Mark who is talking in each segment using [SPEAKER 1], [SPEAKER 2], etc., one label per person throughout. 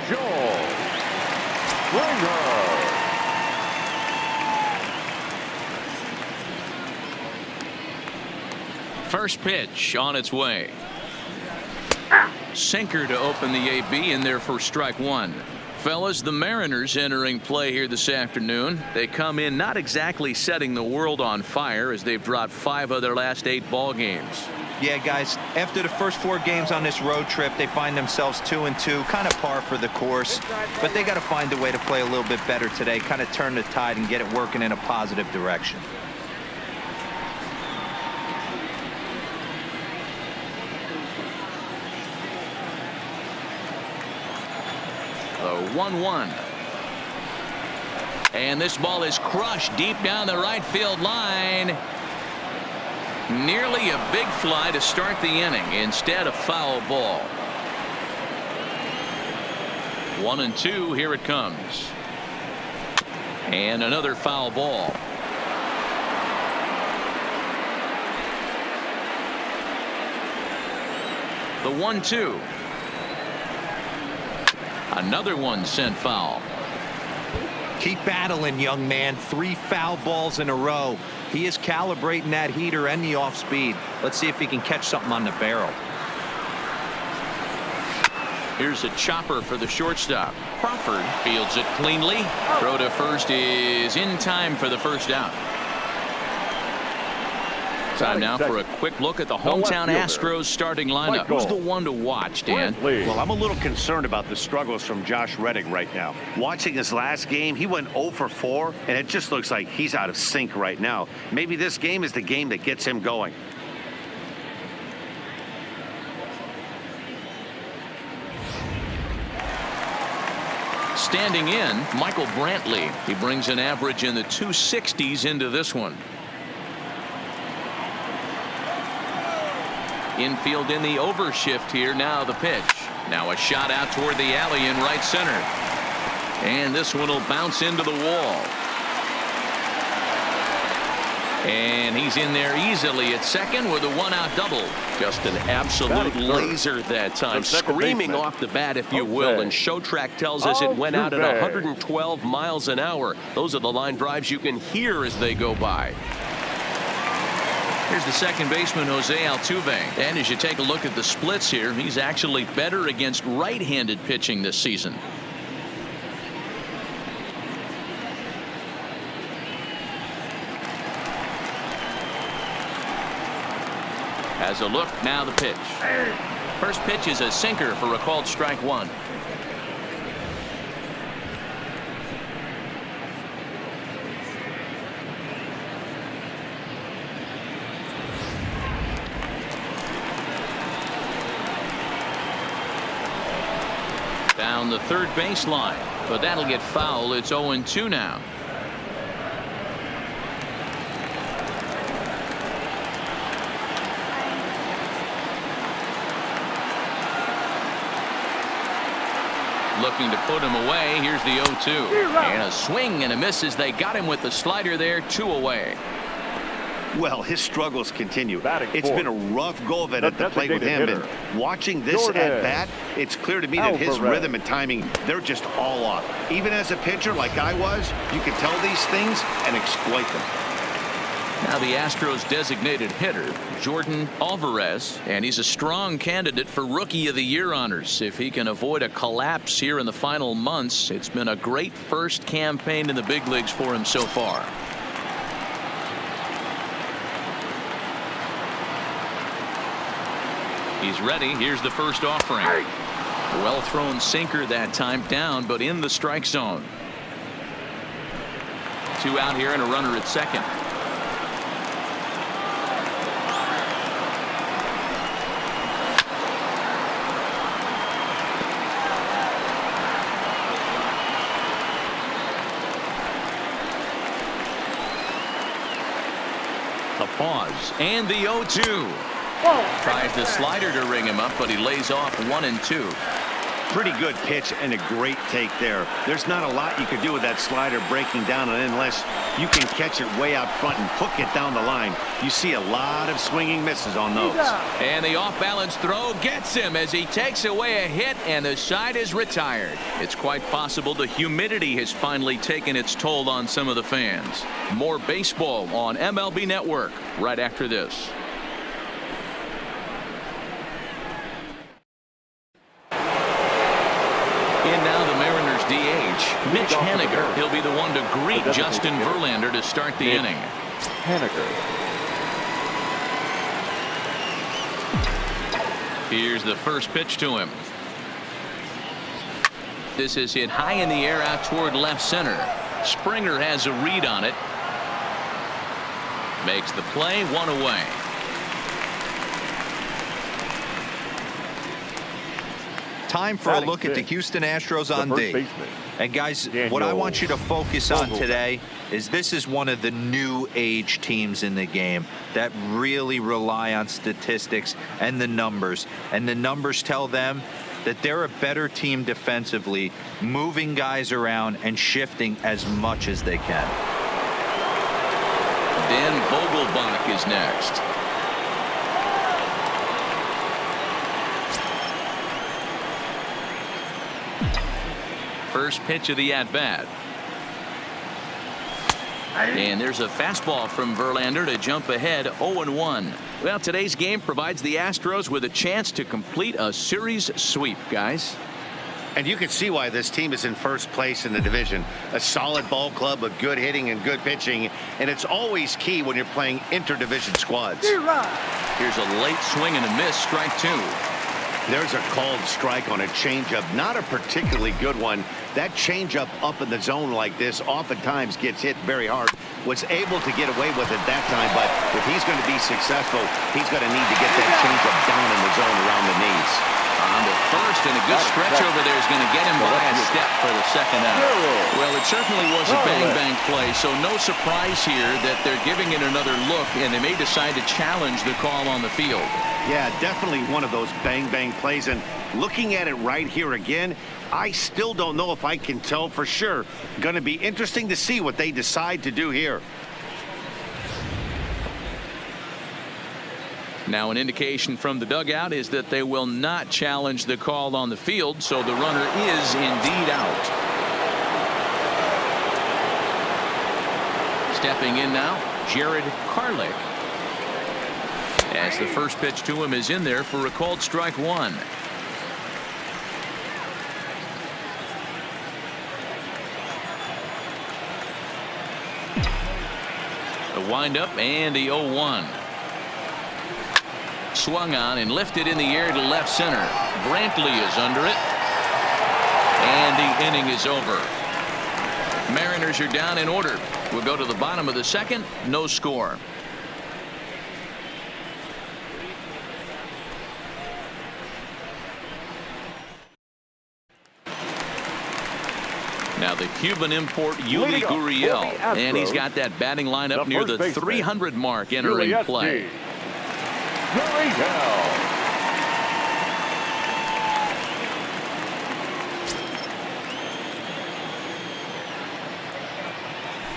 [SPEAKER 1] Joel Springer.
[SPEAKER 2] First pitch on its way. Sinker to open the AB in there for strike one. Fellas, the Mariners entering play here this afternoon. They come in not exactly setting the world on fire as they've dropped 5 of their last 8 ball games.
[SPEAKER 3] Yeah, guys, after the first 4 games on this road trip, they find themselves 2-2, kind of par for the course. But they got to find a way to play a little bit better today, kind of turn the tide and get it working in a positive direction.
[SPEAKER 2] The 1-1. And this ball is crushed deep down the right field line. Nearly a big fly to start the inning. Instead, a foul ball. 1-2. Here it comes. And another foul ball. The 1-2. Another one sent foul.
[SPEAKER 3] Keep battling, young man. 3 foul balls in a row. He is calibrating that heater and the off speed. Let's see if he can catch something on the barrel.
[SPEAKER 2] Here's a chopper for the shortstop. Crawford fields it cleanly. Throw to first is in time for the first out. Time now for a quick look at the hometown Astros starting lineup. Who's the one to watch, Dan?
[SPEAKER 1] Well, I'm a little concerned about the struggles from Josh Reddick right now. Watching his last game, he went 0 for 4, and it just looks like he's out of sync right now. Maybe this game is the game that gets him going.
[SPEAKER 2] Standing in, Michael Brantley. He brings an average in the 260s into this one. Infield in the overshift here. Now the pitch. Now a shot out toward the alley in right center. And this one will bounce into the wall. And he's in there easily at second with a 1-out double. Just an absolute laser that time. Screaming off the bat, if you will. And Showtrack tells us it went out at 112 miles an hour. Those are the line drives you can hear as they go by. Here's the second baseman, Jose Altuve. And as you take a look at the splits here, he's actually better against right-handed pitching this season. As a look, now the pitch. First pitch is a sinker for a called strike one. Down the third baseline, but that'll get foul. It's 0-2 now. Looking to put him away. Here's the 0-2. And a swing and a miss as they got him with the slider there. 2 away.
[SPEAKER 1] Well, his struggles continue. It's been a rough go of it at the plate with him. And watching this at bat, it's clear to me that his rhythm and timing, they're just all off. Even as a pitcher like I was, you can tell these things and exploit them.
[SPEAKER 2] Now the Astros designated hitter, Yohan Ramirez, and he's a strong candidate for Rookie of the Year honors. If he can avoid a collapse here in the final months, it's been a great first campaign in the big leagues for him so far. He's ready. Here's the first offering. Well thrown sinker that time, down but in the strike zone. 2 out here and a runner at second. The pause and the 0-2. Tries the slider to ring him up, but he lays off 1-2.
[SPEAKER 1] Pretty good pitch and a great take there. There's not a lot you could do with that slider breaking down, and unless you can catch it way out front and hook it down the line, you see a lot of swinging misses on those.
[SPEAKER 2] And the off-balance throw gets him as he takes away a hit, and the side is retired. It's quite possible the humidity has finally taken its toll on some of the fans. More baseball on MLB Network right after this. And now the Mariners DH, Mitch Haniger. He'll be the one to greet Justin Verlander to start the inning.
[SPEAKER 4] Haniger.
[SPEAKER 2] Here's the first pitch to him. This is hit high in the air out toward left center. Springer has a read on it. Makes the play, one away.
[SPEAKER 3] Time for a look at the Houston Astros on D. And guys, what I want you to focus on today is this is one of the new age teams in the game that really rely on statistics and the numbers. And the numbers tell them that they're a better team defensively, moving guys around and shifting as much as they can.
[SPEAKER 2] Dan Vogelbach is next. First pitch of the at-bat. And there's a fastball from Verlander to jump ahead 0-1. Well, today's game provides the Astros with a chance to complete a series sweep, guys.
[SPEAKER 1] And you can see why this team is in first place in the division. A solid ball club with good hitting and good pitching. And it's always key when you're playing interdivision squads.
[SPEAKER 2] Here's a late swing and a miss, strike two.
[SPEAKER 1] There's a called strike on a changeup, not a particularly good one. That changeup up in the zone like this oftentimes gets hit very hard. Was able to get away with it that time, but if he's going to be successful, he's going to need to get that changeup down in the zone around the knees.
[SPEAKER 2] On the first, and a good stretch over there is going to get him by a step for the second out. Well, it certainly was a bang-bang play, so no surprise here that they're giving it another look, and they may decide to challenge the call on the field.
[SPEAKER 1] Yeah, definitely one of those bang-bang plays, and looking at it right here again, I still don't know if I can tell for sure. Going to be interesting to see what they decide to do here.
[SPEAKER 2] Now an indication from the dugout is that they will not challenge the call on the field, so the runner is indeed out. Stepping in now, Jared Kelenic. As the first pitch to him is in there for a called strike one. The windup and the 0-1. Swung on and lifted in the air to left center. Brantley is under it. And the inning is over. Mariners are down in order. We'll go to the bottom of the second. No score. Now the Cuban import Yuli Gurriel, and he's got that batting lineup near the 300 mark entering play.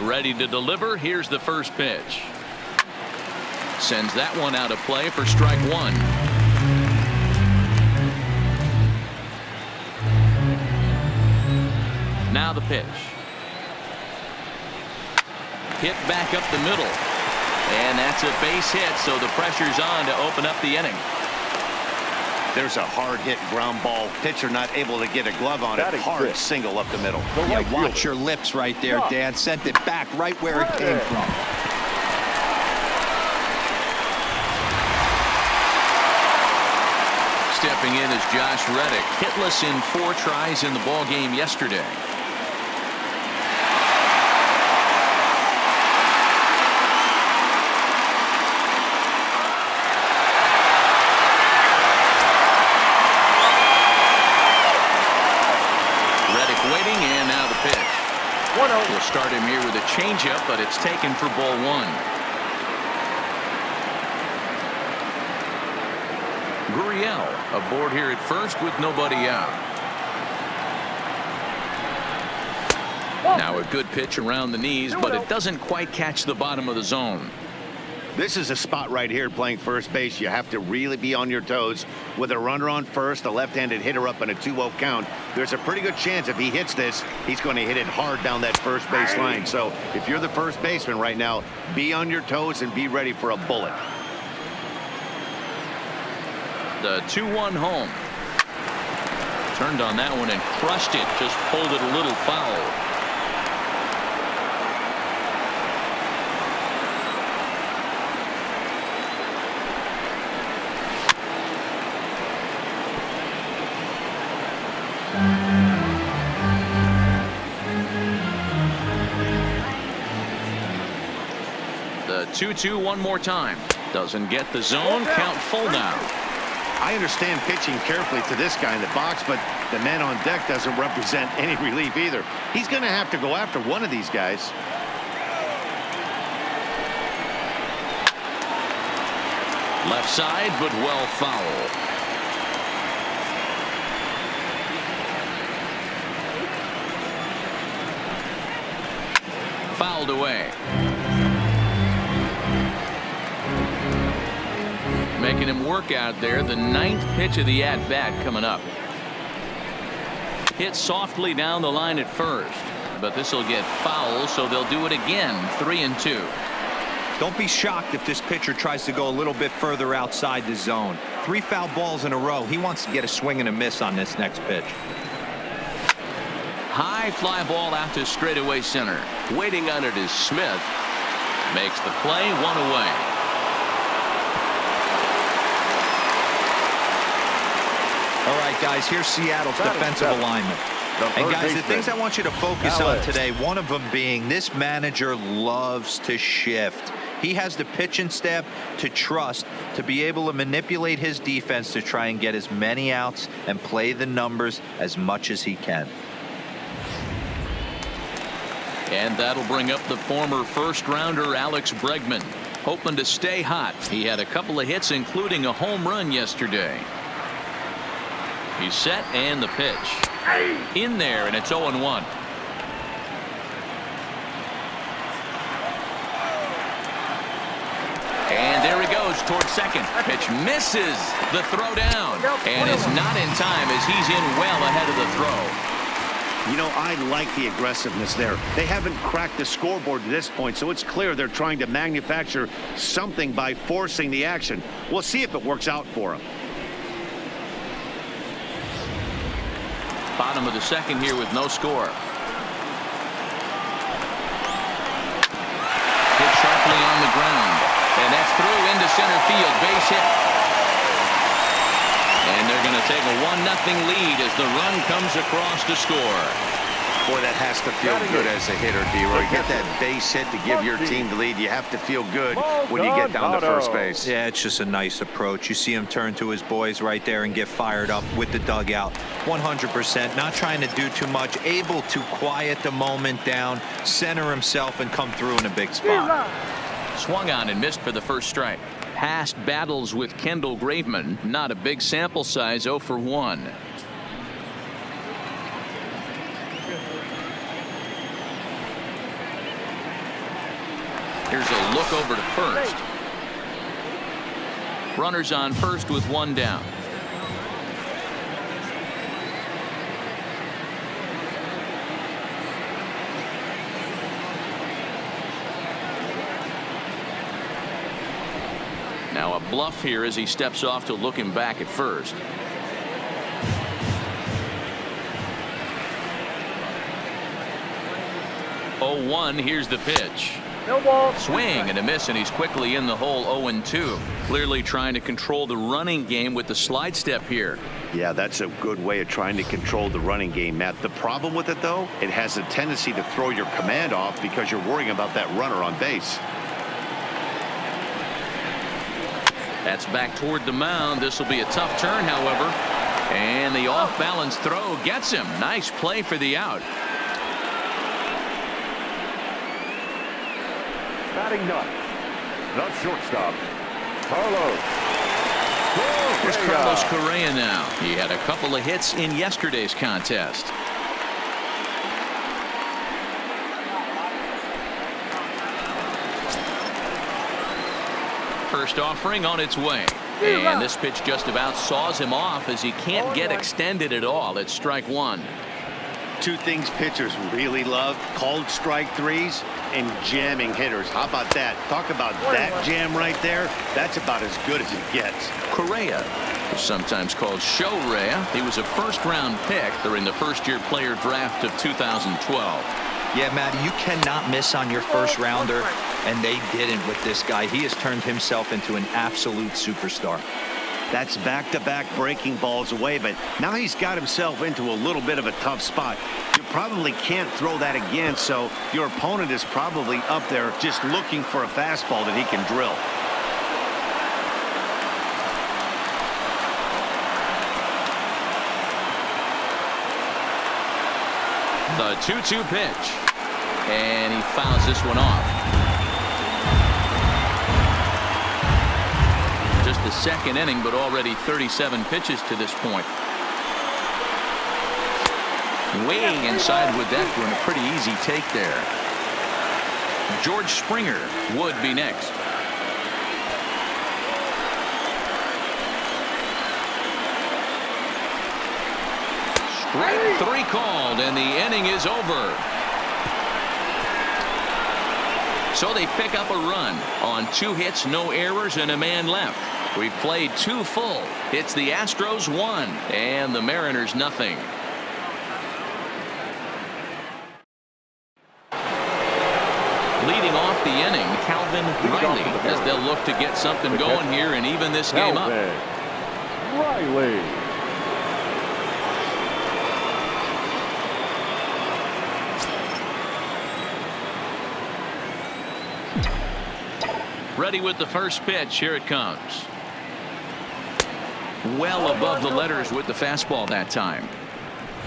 [SPEAKER 2] Ready to deliver. Here's the first pitch. Sends that one out of play for strike one. Now the pitch. Hit back up the middle. And that's a base hit, so the pressure's on to open up the inning.
[SPEAKER 1] There's a hard hit ground ball. Pitcher not able to get a glove on it. Hard single up the middle.
[SPEAKER 3] Yeah, watch your lips right there, Dan. Sent it back right where it came from.
[SPEAKER 2] Stepping in is Josh Reddick, hitless in 4 tries in the ball game yesterday. We'll start him here with a changeup, but it's taken for ball one. Gurriel aboard here at first with nobody out. Now a good pitch around the knees, but it doesn't quite catch the bottom of the zone.
[SPEAKER 1] This is a spot right here playing first base. You have to really be on your toes. With a runner on first, a left-handed hitter up in a 2-0 count, there's a pretty good chance if he hits this, he's going to hit it hard down that first base line. So if you're the first baseman right now, be on your toes and be ready for a bullet.
[SPEAKER 2] The 2-1 home. Turned on that one and crushed it. Just pulled it a little foul. The 2-2 one more time. Doesn't get the zone. Count full now.
[SPEAKER 1] I understand pitching carefully to this guy in the box, but the man on deck doesn't represent any relief either. He's going to have to go after one of these guys.
[SPEAKER 2] Left side, but well foul. Fouled away. Making him work out there. The 9th pitch of the at-bat coming up. Hit softly down the line at first, but this will get foul, so they'll do it again. 3-2.
[SPEAKER 3] Don't be shocked if this pitcher tries to go a little bit further outside the zone. 3 foul balls in a row. He wants to get a swing and a miss on this next pitch.
[SPEAKER 2] High fly ball out to straightaway center. Waiting on it is Smith. Makes the play, 1 away.
[SPEAKER 3] All right, guys, here's Seattle's defensive alignment. And guys, the things I want you to focus on today, one of them being this manager loves to shift. He has the pitching staff to trust to be able to manipulate his defense to try and get as many outs and play the numbers as much as he can.
[SPEAKER 2] And that'll bring up the former first-rounder Alex Bregman, hoping to stay hot. He had a couple of hits, including a home run yesterday. He's set, and the pitch. In there, and it's 0-1. And there he goes towards second. Pitch misses the throw down, and is not in time as he's in well ahead of the throw.
[SPEAKER 1] You know, I like the aggressiveness there. They haven't cracked the scoreboard to this point, so it's clear they're trying to manufacture something by forcing the action. We'll see if it works out for them.
[SPEAKER 2] Bottom of the second here with no score. Hit sharply on the ground, and that's through into center field. Base hit. And they're going to take a 1-0 lead as the run comes across to score.
[SPEAKER 1] Boy, that has to feel good as a hitter, D-Roy. Get that base hit to give your team the lead. You have to feel good when you get down to first base.
[SPEAKER 3] Yeah, it's just a nice approach. You see him turn to his boys right there and get fired up with the dugout. 100%, not trying to do too much, able to quiet the moment down, center himself, and come through in a big spot.
[SPEAKER 2] Swung on and missed for the first strike. Past battles with Kendall Graveman, not a big sample size, 0 for 1. Here's a look over to first. Runners on first with 1 down. Now a bluff here as he steps off to look him back at first. Oh, 1. Here's the pitch.
[SPEAKER 4] No ball.
[SPEAKER 2] Swing and a miss, and he's quickly in the hole. 0-2. Clearly trying to control the running game with the slide step here.
[SPEAKER 1] Yeah, that's a good way of trying to control the running game, Matt. The problem with it, though, it has a tendency to throw your command off because you're worrying about that runner on base.
[SPEAKER 2] That's back toward the mound. This will be a tough turn, however. And the off-balance throw gets him. Nice play for the out.
[SPEAKER 4] Batting ninth, the shortstop, Carlos.
[SPEAKER 2] Here's Carlos Correa now. He had a couple of hits in yesterday's contest. First offering on its way. And this pitch just about saws him off as he can't get extended at all. It's strike one.
[SPEAKER 1] Two things pitchers really love: called strike threes and jamming hitters. How about that? Talk about that jam right there. That's about as good as it gets.
[SPEAKER 2] Correa, sometimes called Show Rea. He was a first-round pick during the first-year player draft of 2012.
[SPEAKER 3] Yeah, Matty, you cannot miss on your first rounder, and they didn't with this guy. He has turned himself into an absolute superstar.
[SPEAKER 1] That's back-to-back breaking balls away, but now he's got himself into a little bit of a tough spot. You probably can't throw that again, so your opponent is probably up there just looking for a fastball that he can drill.
[SPEAKER 2] The 2-2 pitch. And he fouls this one off. Just the second inning, but already 37 pitches to this point. Way inside with that one. A pretty easy take there. George Springer would be next. Strike three called, and the inning is over. So they pick up a run on 2 hits, no errors, and a man left. We've played 2 full. It's the Astros 1 and the Mariners nothing. Leading off the inning, Calvin Riley, as they'll look to get something going here and even this game up.
[SPEAKER 4] Riley.
[SPEAKER 2] Ready with the first pitch. Here it comes. Well above the letters with the fastball that time.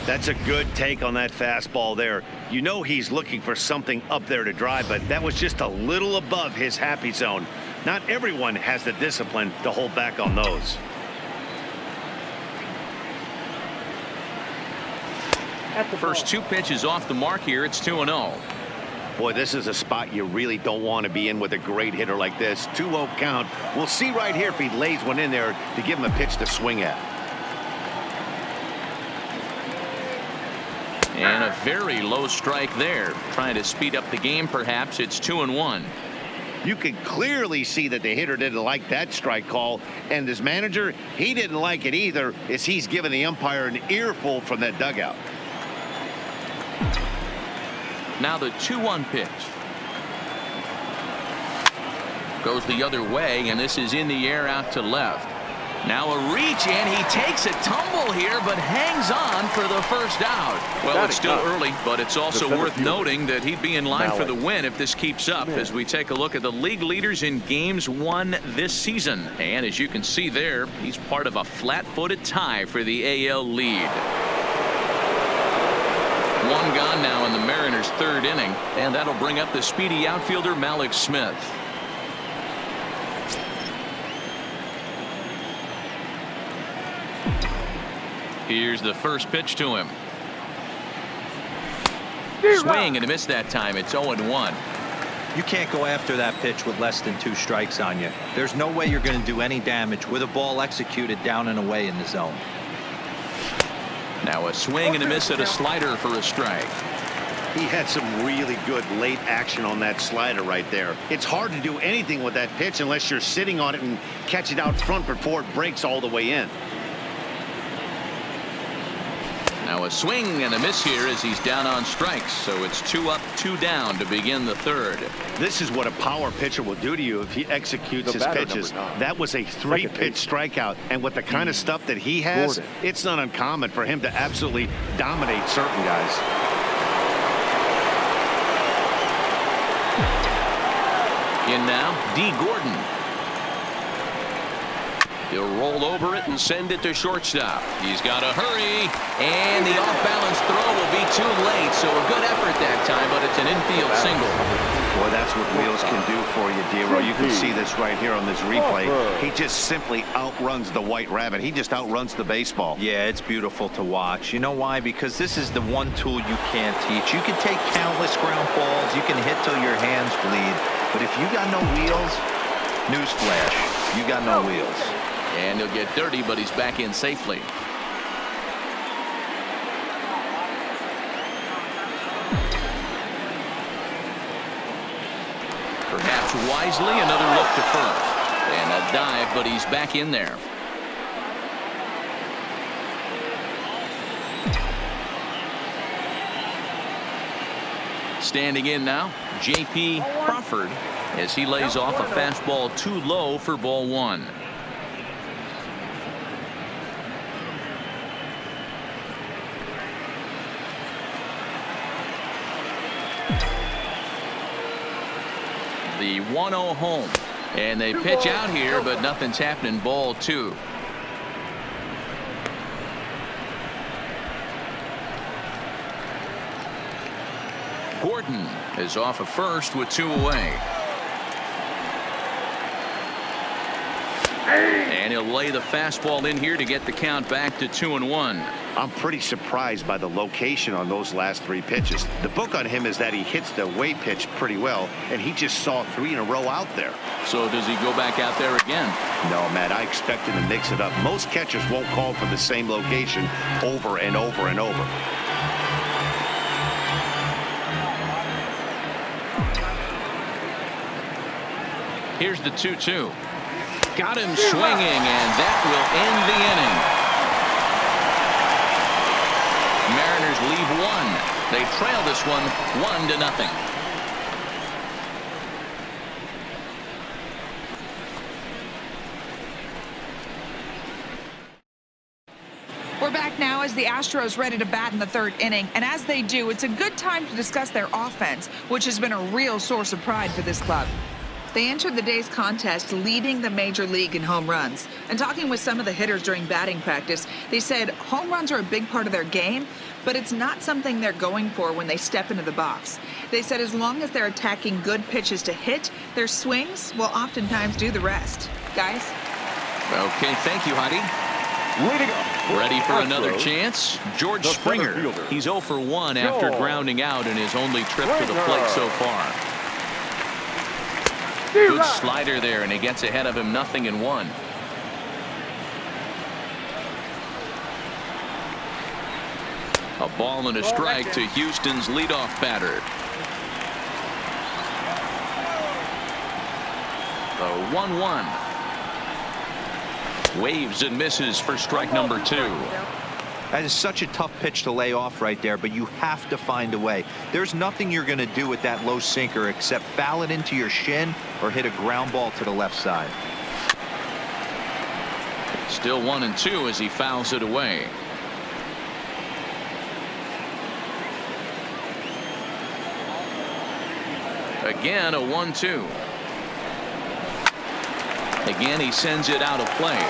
[SPEAKER 1] That's a good take on that fastball there. You know he's looking for something up there to drive, but that was just a little above his happy zone. Not everyone has the discipline to hold back on those.
[SPEAKER 2] First 2 pitches off the mark here. It's 2-0.
[SPEAKER 1] Boy, this is a spot you really don't want to be in with a great hitter like this. 2-0 count. We'll see right here if he lays one in there to give him a pitch to swing at.
[SPEAKER 2] And a very low strike there. Trying to speed up the game, perhaps. It's 2-1.
[SPEAKER 1] You can clearly see that the hitter didn't like that strike call, and his manager, he didn't like it either, as he's giving the umpire an earful from that dugout.
[SPEAKER 2] Now the 2-1 pitch. Goes the other way, and this is in the air out to left. Now a reach, and he takes a tumble here, but hangs on for the first out. Well, it's still early, but it's also worth noting that he'd be in line for the win if this keeps up, as we take a look at the league leaders in games won this season. And as you can see there, he's part of a flat-footed tie for the AL lead. 1 gone now in the Mariners' 3rd inning, and that'll bring up the speedy outfielder Malik Smith. Here's the first pitch to him. Swing and a miss that time. It's 0-1.
[SPEAKER 3] You can't go after that pitch with less than 2 strikes on you. There's no way you're going to do any damage with a ball executed down and away in the zone.
[SPEAKER 2] Now a swing and a miss at a slider for a strike.
[SPEAKER 1] He had some really good late action on that slider right there. It's hard to do anything with that pitch unless you're sitting on it and catch it out front before it breaks all the way in.
[SPEAKER 2] Now a swing and a miss here as he's down on strikes. So it's 2 up, 2 down to begin the 3rd.
[SPEAKER 1] This is what a power pitcher will do to you if he executes his pitches. That was a 3-pitch strikeout, and with the kind of stuff that he has, it's not uncommon for him to absolutely dominate certain guys.
[SPEAKER 2] In now, D. Gordon. He'll roll over it and send it to shortstop. He's got to hurry, and the off-balance throw will be too late. So a good effort that time, but it's an infield single.
[SPEAKER 1] Boy, that's what wheels can do for you, Dero. You can see this right here on this replay. He just simply outruns the White Rabbit. He just outruns the baseball.
[SPEAKER 3] Yeah, it's beautiful to watch. You know why? Because this is the one tool you can't teach. You can take countless ground balls. You can hit till your hands bleed. But if you got no wheels, Newsflash, you got no wheels.
[SPEAKER 2] And he'll get dirty, but he's back in safely. Perhaps wisely, another look to first. And a dive, but he's back in there. Standing in now, J.P. Crawford, as he lays off a fastball too low for ball one. The 1-0 home. And they pitch out here, but nothing's happening. Ball two. Gordon is off of first with two away. And he'll lay the fastball in here to get the count back to 2-1.
[SPEAKER 1] I'm pretty surprised by the location on those last three pitches. The book on him is that he hits the away pitch pretty well, and he just saw three in a row out there.
[SPEAKER 2] So does he go back out there again?
[SPEAKER 1] No, Matt, I expect him to mix it up. Most catchers won't call for the same location over and over and over.
[SPEAKER 2] Here's the 2-2. Got him swinging, and that will end the inning. Mariners leave one. They trail this one 1-0.
[SPEAKER 5] We're back now as the Astros ready to bat in the third inning, and as they do, it's a good time to discuss their offense, which has been a real source of pride for this club. They entered the day's contest leading the major league in home runs. And talking with some of the hitters during batting practice, they said home runs are a big part of their game, but it's not something they're going for when they step into the box. They said as long as they're attacking good pitches to hit, their swings will oftentimes do the rest. Guys?
[SPEAKER 2] Okay, thank you, Heidi.
[SPEAKER 4] Leading up.
[SPEAKER 2] Ready for another chance? George Springer. He's 0 for 1 after grounding out in his only trip to the plate so far. Good slider there, and he gets ahead of him 0-1. A ball and a strike to Houston's leadoff batter. The 1-1. Waves and misses for strike number 2.
[SPEAKER 3] That is such a tough pitch to lay off right there, but you have to find a way. There's nothing you're going to do with that low sinker except foul it into your shin or hit a ground ball to the left side.
[SPEAKER 2] Still 1-2 as he fouls it away. Again, a 1-2. Again, he sends it out of play.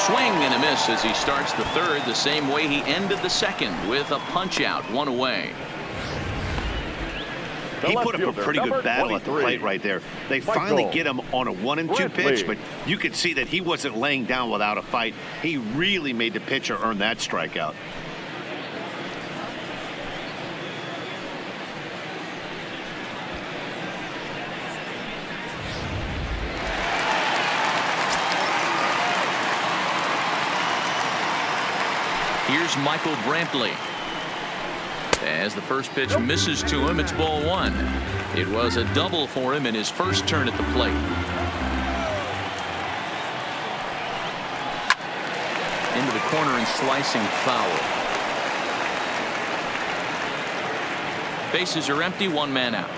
[SPEAKER 2] Swing and a miss as he starts the third the same way he ended the second with a punch out, one away.
[SPEAKER 1] He put up a pretty good battle at the plate right there. They finally get him on a 1-2 pitch, but you could see that he wasn't laying down without a fight. He really made the pitcher earn that strikeout.
[SPEAKER 2] Here's Michael Brantley. As the first pitch misses to him, it's ball one. It was a double for him in his first turn at the plate. Into the corner and slicing foul. Bases are empty, one man out.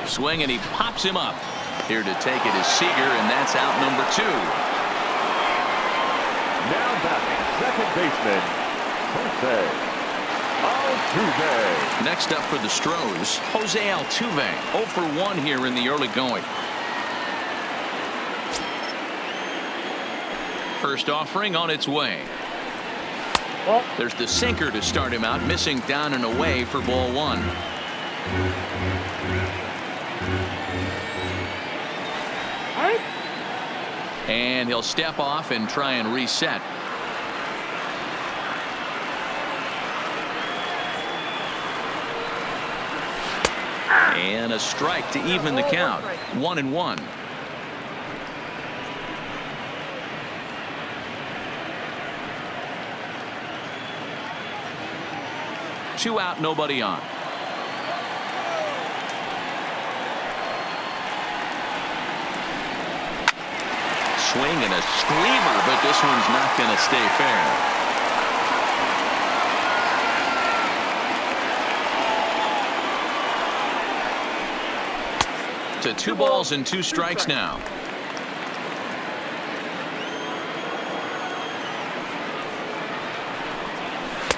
[SPEAKER 2] Swing and he pops him up. Here to take it is Seager, and that's out number 2.
[SPEAKER 4] Now batting, second baseman, Jose Altuve.
[SPEAKER 2] Next up for the Astros, Jose Altuve, 0 for 1 here in the early going. First offering on its way. There's the sinker to start him out, missing down and away for ball one. And he'll step off and try and reset. And a strike to even the count. 1-1. Two out, nobody on. Swing and a screamer, but this one's not going to stay fair. To 2 balls and 2 strikes now.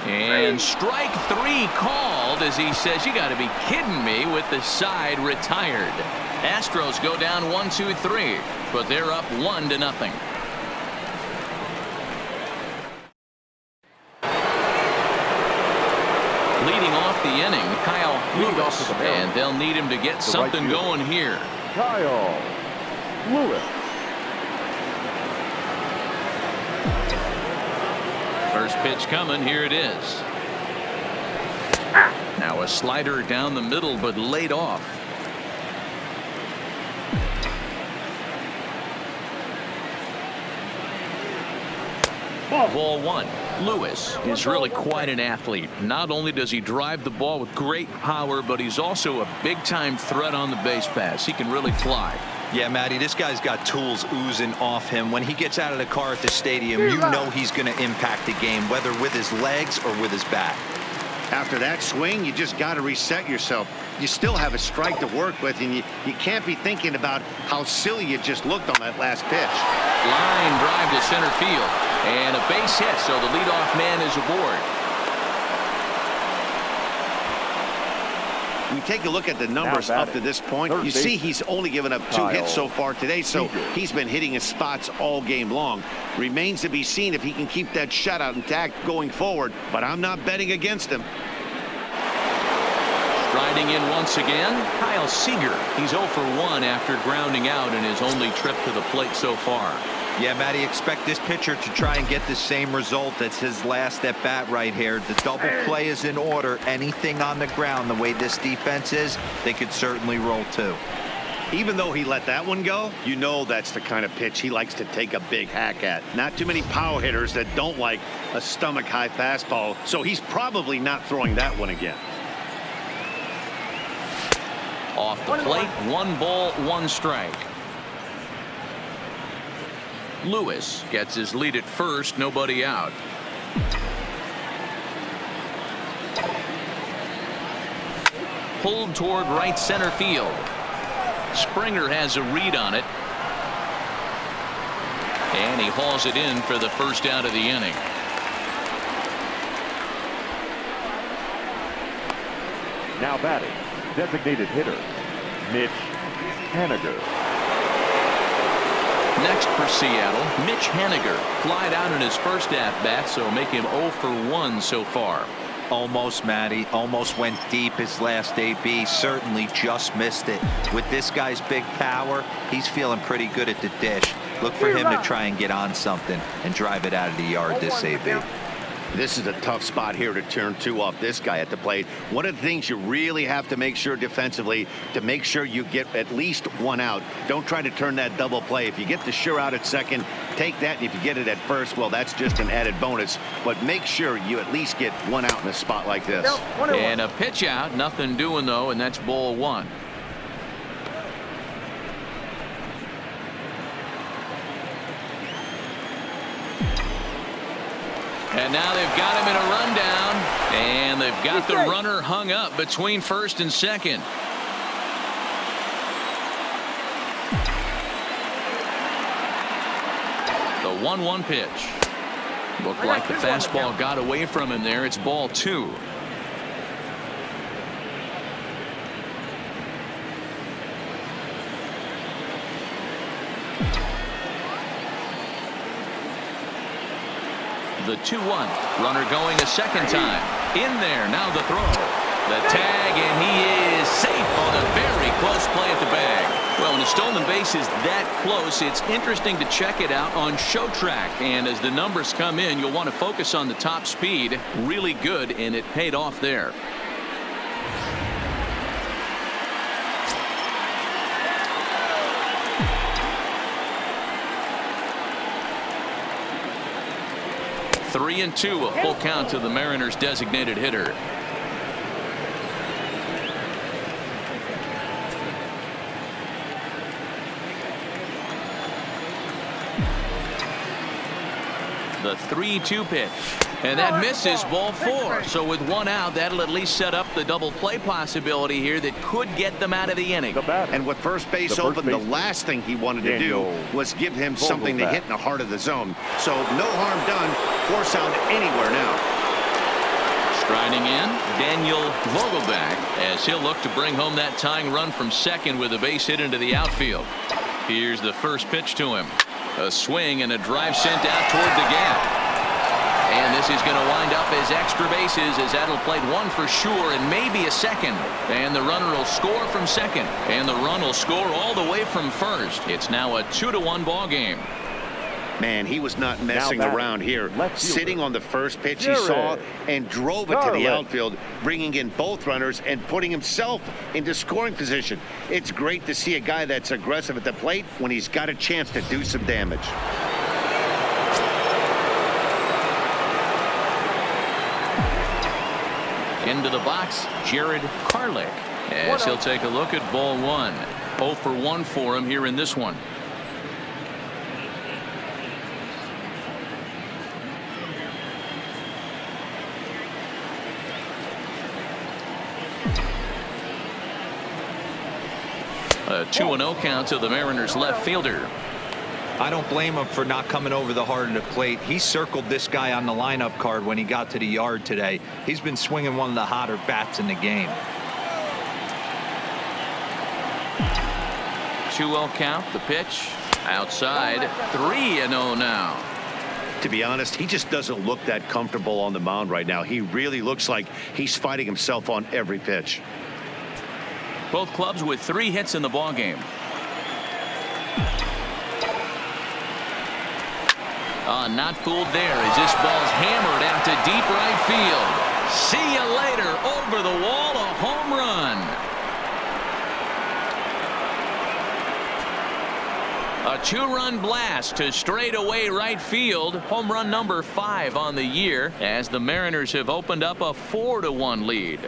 [SPEAKER 2] And strike 3 called as he says, you got to be kidding me, with the side retired. Astros go down 1-2-3, but they're up 1-0. Leading off the inning, Kyle Lewis, and they'll need him to get something going here.
[SPEAKER 4] Kyle Lewis.
[SPEAKER 2] First pitch coming, here it is. Now a slider down the middle, but laid off. Ball 1. Lewis is really quite an athlete. Not only does he drive the ball with great power, but he's also a big-time threat on the base pass. He can really fly.
[SPEAKER 3] Yeah, Matty, this guy's got tools oozing off him. When he gets out of the car at the stadium, you know he's going to impact the game, whether with his legs or with his bat.
[SPEAKER 1] After that swing, you just got to reset yourself. You still have a strike to work with, and you can't be thinking about how silly you just looked on that last pitch.
[SPEAKER 2] Line drive to center field, and a base hit, so the leadoff man is aboard.
[SPEAKER 1] We take a look at the numbers up to this point. You see he's only given up 2 hits so far today, so he's been hitting his spots all game long. Remains to be seen if he can keep that shutout intact going forward, but I'm not betting against him.
[SPEAKER 2] Striding in once again, Kyle Seager. He's 0 for 1 after grounding out in his only trip to the plate so far.
[SPEAKER 3] Yeah, Matty, expect this pitcher to try and get the same result. That's his last at bat right here. The double play is in order. Anything on the ground, the way this defense is, they could certainly roll 2.
[SPEAKER 1] Even though he let that one go, you know that's the kind of pitch he likes to take a big hack at. Not too many power hitters that don't like a stomach-high fastball, so he's probably not throwing that one again.
[SPEAKER 2] Off the plate, 1 ball, 1 strike. Lewis gets his lead at first, nobody out. Pulled toward right center field. Springer has a read on it. And he hauls it in for the first out of the inning.
[SPEAKER 4] Now batting, designated hitter, Mitch Haniger.
[SPEAKER 2] Next for Seattle, Mitch Haniger. Flied out in his first at-bat, so make him 0 for 1 so far.
[SPEAKER 3] Almost, Matty. Almost went deep his last AB. Certainly just missed it. With this guy's big power, he's feeling pretty good at the dish. Look for him to try and get on something and drive it out of the yard this AB.
[SPEAKER 1] This is a tough spot here to turn 2 off this guy at the plate. One of the things you really have to make sure defensively, to make sure you get at least 1 out. Don't try to turn that double play. If you get the sure out at second, take that. And if you get it at first, well, that's just an added bonus. But make sure you at least get 1 out in a spot like this.
[SPEAKER 2] And a pitch out, nothing doing though, and that's ball 1. And now they've got him in a rundown, and they've got the runner hung up between first and second. The 1-1 pitch. Looked like the fastball got away from him there. It's ball 2. The 2-1. Runner going a second time. In there. Now the throw. The tag, and he is safe on a very close play at the bag. Well, in a stolen base is that close, it's interesting to check it out on show track. And as the numbers come in, you'll want to focus on the top speed. Really good, and it paid off there. Three and two, a full count to the Mariners' designated hitter. The 3-2 pitch, and that misses, ball four. So with one out, that'll at least set up the double play possibility here that could get them out of the inning.
[SPEAKER 1] And with first base open, the last thing he wanted to do was give him something to hit in the heart of the zone. So no harm done. Force out anywhere now.
[SPEAKER 2] Striding in, Daniel Vogebach, as he'll look to bring home that tying run from second with a base hit into the outfield. Here's the first pitch to him. A swing and a drive sent out toward the gap. And this is going to wind up as extra bases, as that'll play one for sure and maybe a second. And the runner will score from second. And the run will score all the way from first. It's now a 2-1 ball game.
[SPEAKER 1] Man, he was not messing around here. Sitting on the first pitch he saw and drove it to the outfield, bringing in both runners and putting himself into scoring position. It's great to see a guy that's aggressive at the plate when he's got a chance to do some damage.
[SPEAKER 2] Into the box, Jared Kelenic, as he'll take a look at ball one. 0 for 1 for him here in this one. A 2-0 count to the Mariners left fielder.
[SPEAKER 3] I don't blame him for not coming over the heart of the plate. He circled this guy on the lineup card when he got to the yard today. He's been swinging one of the hotter bats in the game.
[SPEAKER 2] 2-0 count, the pitch outside. 3-0 now.
[SPEAKER 1] To be honest, he just doesn't look that comfortable on the mound right now. He really looks like he's fighting himself on every pitch.
[SPEAKER 2] Both clubs with 3 hits in the ball game. Not fooled there as this ball's hammered out to deep right field. See you later. Over the wall, a home run. A 2-run blast to straightaway right field. Home run number 5 on the year, as the Mariners have opened up a 4-1 lead.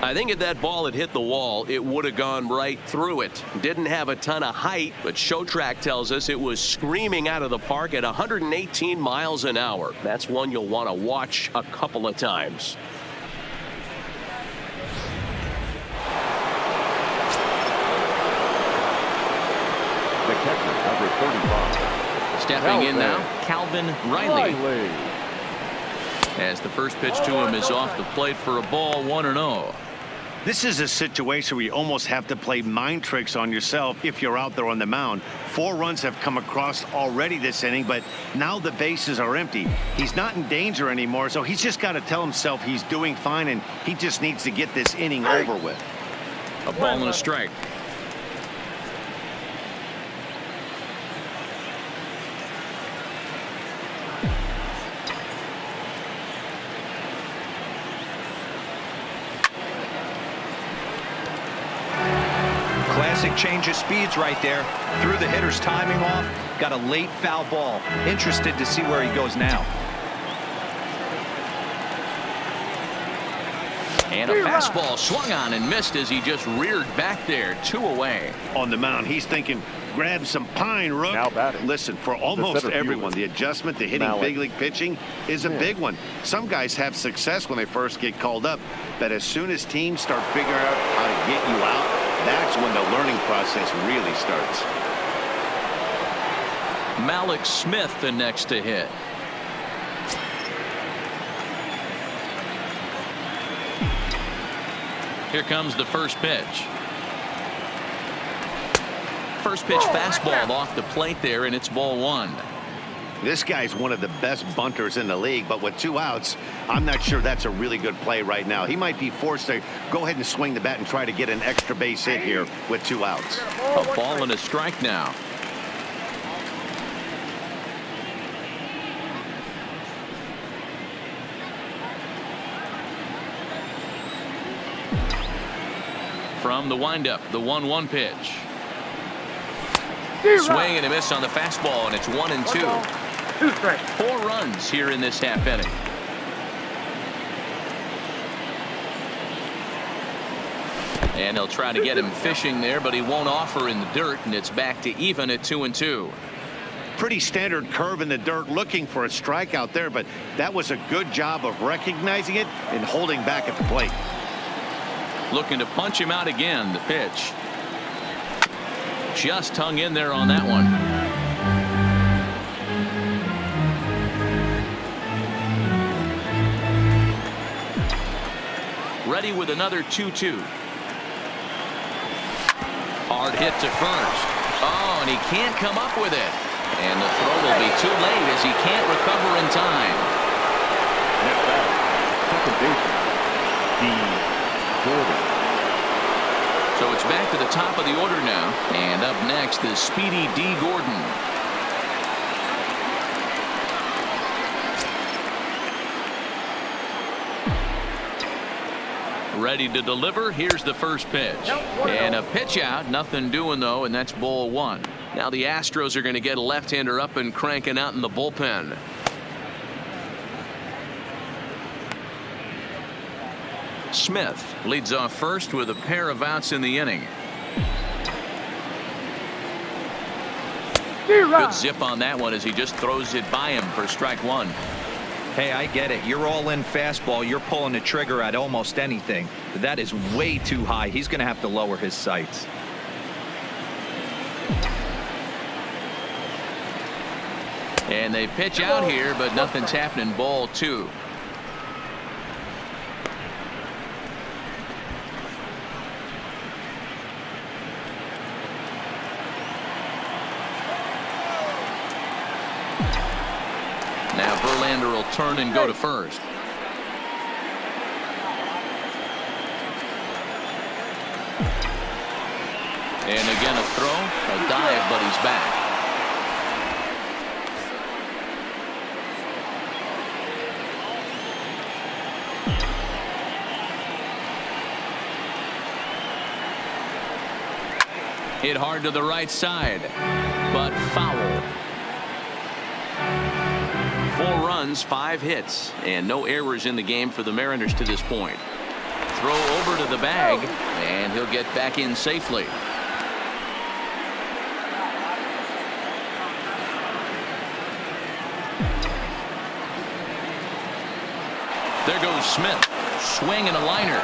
[SPEAKER 2] I think if that ball had hit the wall, it would have gone right through it. Didn't have a ton of height, but show track tells us it was screaming out of the park at 118 miles an hour. That's one you'll want to watch a couple of times.
[SPEAKER 4] The catcher, number 35.
[SPEAKER 2] Stepping in now, Calvin Riley. As the first pitch to him is off the plate for a ball, 1-0.
[SPEAKER 1] This is a situation where you almost have to play mind tricks on yourself if you're out there on the mound. 4 runs have come across already this inning, but now the bases are empty. He's not in danger anymore, so he's just got to tell himself he's doing fine, and he just needs to get this inning over with.
[SPEAKER 2] A ball and a strike.
[SPEAKER 3] Classic change of speeds right there. Threw the hitter's timing off. Got a late foul ball. Interested to see where he goes now.
[SPEAKER 2] And a fastball swung on and missed as he just reared back there. 2 away.
[SPEAKER 1] On the mound, he's thinking, grab some pine, Rook.
[SPEAKER 4] Now batting.
[SPEAKER 1] Listen, for almost everyone, the adjustment to hitting big league pitching is a big one. Some guys have success when they first get called up, but as soon as teams start figuring out how to get you out, that's when the learning process really starts.
[SPEAKER 2] Malik Smith the next to hit. Here comes the first pitch. First pitch fastball off the plate there, and it's ball 1.
[SPEAKER 1] This guy's one of the best bunters in the league, but with 2 outs, I'm not sure that's a really good play right now. He might be forced to go ahead and swing the bat and try to get an extra base hit here with 2 outs.
[SPEAKER 2] A ball and a strike now. From the windup, the 1-1 pitch. Swing and a miss on the fastball, and it's 1-2. 4 runs here in this half inning. And they'll try to get him fishing there, but he won't offer in the dirt, and it's back to even at 2-2.
[SPEAKER 1] Pretty standard curve in the dirt, looking for a strikeout there, but that was a good job of recognizing it and holding back at the plate.
[SPEAKER 2] Looking to punch him out again. The pitch just hung in there on that one. Ready with another 2-2. Hard hit to first. Oh, and he can't come up with it. And the throw will be too late as he can't recover in time.
[SPEAKER 4] At bat, second baseman, Gordon.
[SPEAKER 2] So it's back to the top of the order now. And up next is speedy D. Gordon. Ready to deliver. Here's the first pitch. And a pitch out. Nothing doing, though, and that's ball 1. Now the Astros are going to get a left-hander up and cranking out in the bullpen. Smith leads off first with a pair of outs in the inning. Good zip on that one as he just throws it by him for strike 1.
[SPEAKER 3] Hey, I get it. You're all in fastball. You're pulling the trigger at almost anything. But that is way too high. He's going to have to lower his sights.
[SPEAKER 2] And they pitch out here, but nothing's happening. Ball 2. Now Verlander will turn and go to first. And again a throw, a dive, but he's back. Hit hard to the right side, but foul. 4 runs, 5 hits, and no errors in the game for the Mariners to this point. Throw over to the bag, and he'll get back in safely. There goes Smith. Swing and a liner.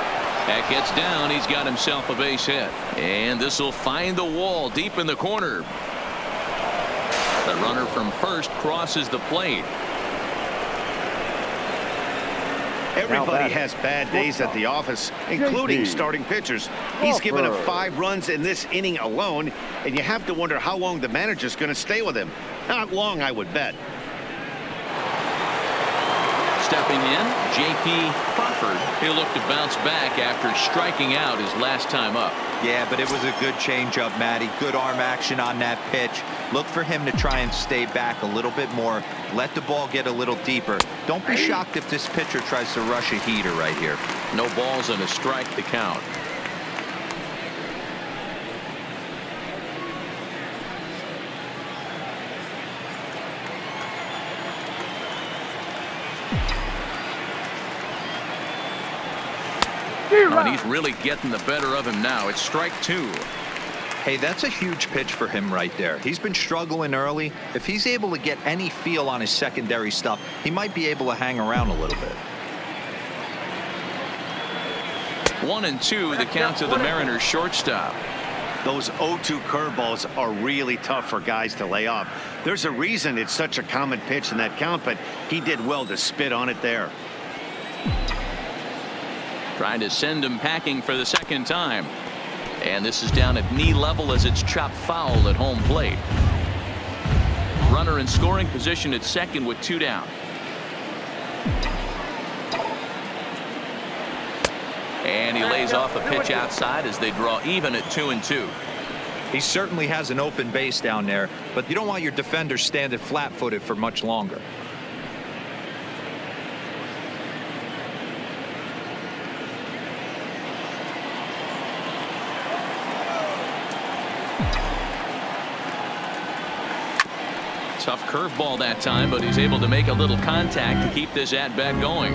[SPEAKER 2] That gets down. He's got himself a base hit. And this will find the wall deep in the corner. The runner from first crosses the plate.
[SPEAKER 1] Everybody has bad days at the office, including starting pitchers. He's given up 5 runs in this inning alone, and you have to wonder how long the manager's going to stay with him. Not long, I would bet.
[SPEAKER 2] Stepping in, J.P. Crawford. He'll look to bounce back after striking out his last time up.
[SPEAKER 3] Yeah, but it was a good changeup, Matty. Good arm action on that pitch. Look for him to try and stay back a little bit more. Let the ball get a little deeper. Don't be shocked if this pitcher tries to rush a heater right here.
[SPEAKER 2] No balls and a strike to count. And he's really getting the better of him now. It's strike 2.
[SPEAKER 3] Hey, that's a huge pitch for him right there. He's been struggling early. If he's able to get any feel on his secondary stuff, he might be able to hang around a little bit.
[SPEAKER 2] 1-2, the count to the Mariners shortstop.
[SPEAKER 1] Those 0-2 curveballs are really tough for guys to lay off. There's a reason it's such a common pitch in that count, but he did well to spit on it there.
[SPEAKER 2] Trying to send him packing for the second time. And this is down at knee level as it's chopped foul at home plate. Runner in scoring position at second with 2 down. And he lays off a pitch outside as they draw even at 2-2.
[SPEAKER 3] He certainly has an open base down there, but you don't want your defender standing flat-footed for much longer.
[SPEAKER 2] Tough curveball that time, but he's able to make a little contact to keep this at-bat going.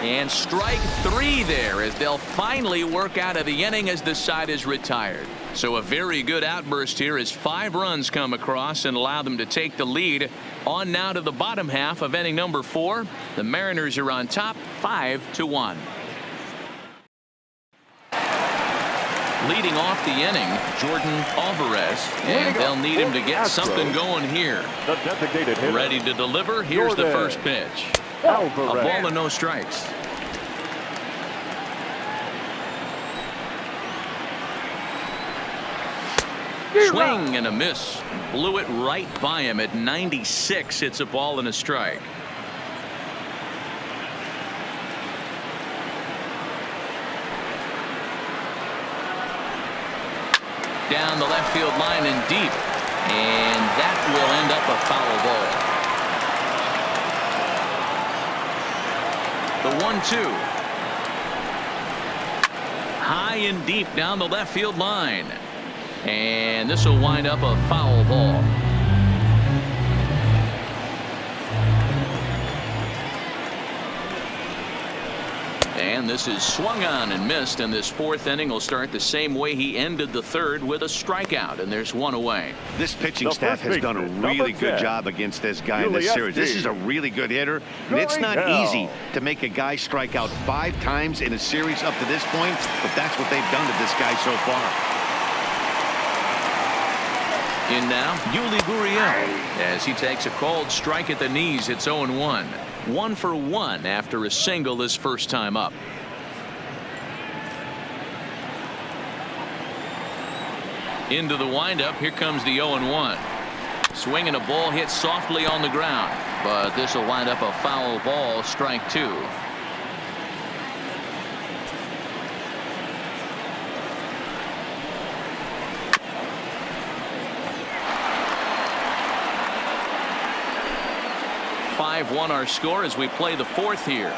[SPEAKER 2] And strike 3 there as they'll finally work out of the inning as the side is retired. So a very good outburst here as 5 runs come across and allow them to take the lead. On now to the bottom half of inning number 4. The Mariners are on top 5-1. Leading off the inning, Yohan Ramirez, and they'll need him to get something going here. Ready to deliver. Here's the first pitch. A ball and no strikes. Swing and a miss. Blew it right by him at 96. It's a ball and a strike. Down the left field line and deep, and that will end up a foul ball. The 1-2 high and deep down the left field line, and this will wind up a foul ball. And this is swung on and missed, and this 4th inning will start the same way he ended the 3rd with a strikeout, and there's 1 away.
[SPEAKER 1] This pitching staff has done a really good job against this guy in this series. This is a really good hitter, and it's not easy to make a guy strike out 5 times in a series up to this point, but that's what they've done to this guy so far.
[SPEAKER 2] In now, Yuli Gurriel as he takes a called strike at the knees. It's 0-1. 1 for 1 after a single his first time up. Into the windup. Here comes the 0-1. Swinging a ball hit softly on the ground, but this will wind up a foul ball. Strike 2. Won our score as we play the 4th here.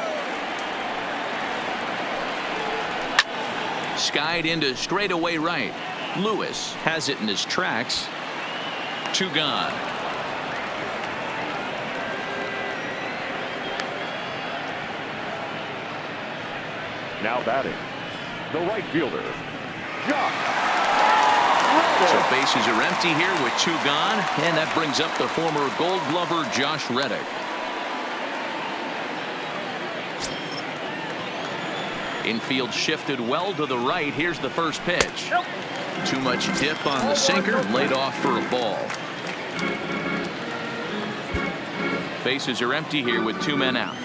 [SPEAKER 2] Skied into straightaway right. Lewis has it in his tracks. 2 gone.
[SPEAKER 4] Now batting, the right fielder, Josh.
[SPEAKER 2] So bases are empty here with 2 gone, and that brings up the former Gold Glover Josh Reddick. Infield shifted well to the right. Here's the first pitch. Too much dip on the sinker, laid off for a ball. Bases are empty here with 2 men out.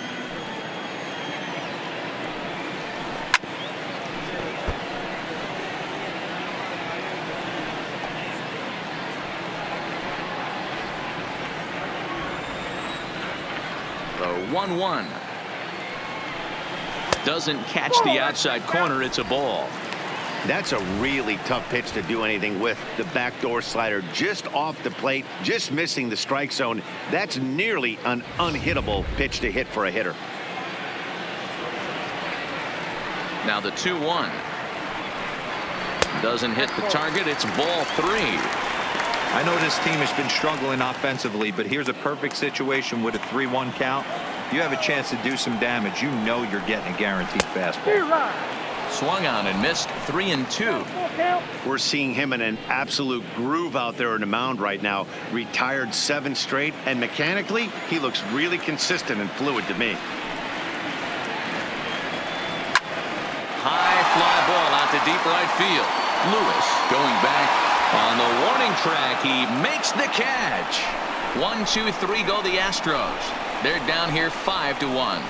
[SPEAKER 2] The 1-1. Doesn't catch the outside corner. It's a ball.
[SPEAKER 1] That's a really tough pitch to do anything with. The backdoor slider just off the plate, just missing the strike zone. That's nearly an unhittable pitch to hit for a hitter.
[SPEAKER 2] Now the 2-1. Doesn't hit the target. It's ball 3.
[SPEAKER 3] I know this team has been struggling offensively, but here's a perfect situation with a 3-1 count. You have a chance to do some damage. You know you're getting a guaranteed fastball.
[SPEAKER 2] Swung on and missed. 3-2.
[SPEAKER 1] We're seeing him in an absolute groove out there in the mound right now. Retired 7 straight, and mechanically he looks really consistent and fluid to me.
[SPEAKER 2] High fly ball out to deep right field. Lewis going back on the warning track. He makes the catch. 1, 2, 3 go the Astros. They're down here 5-1.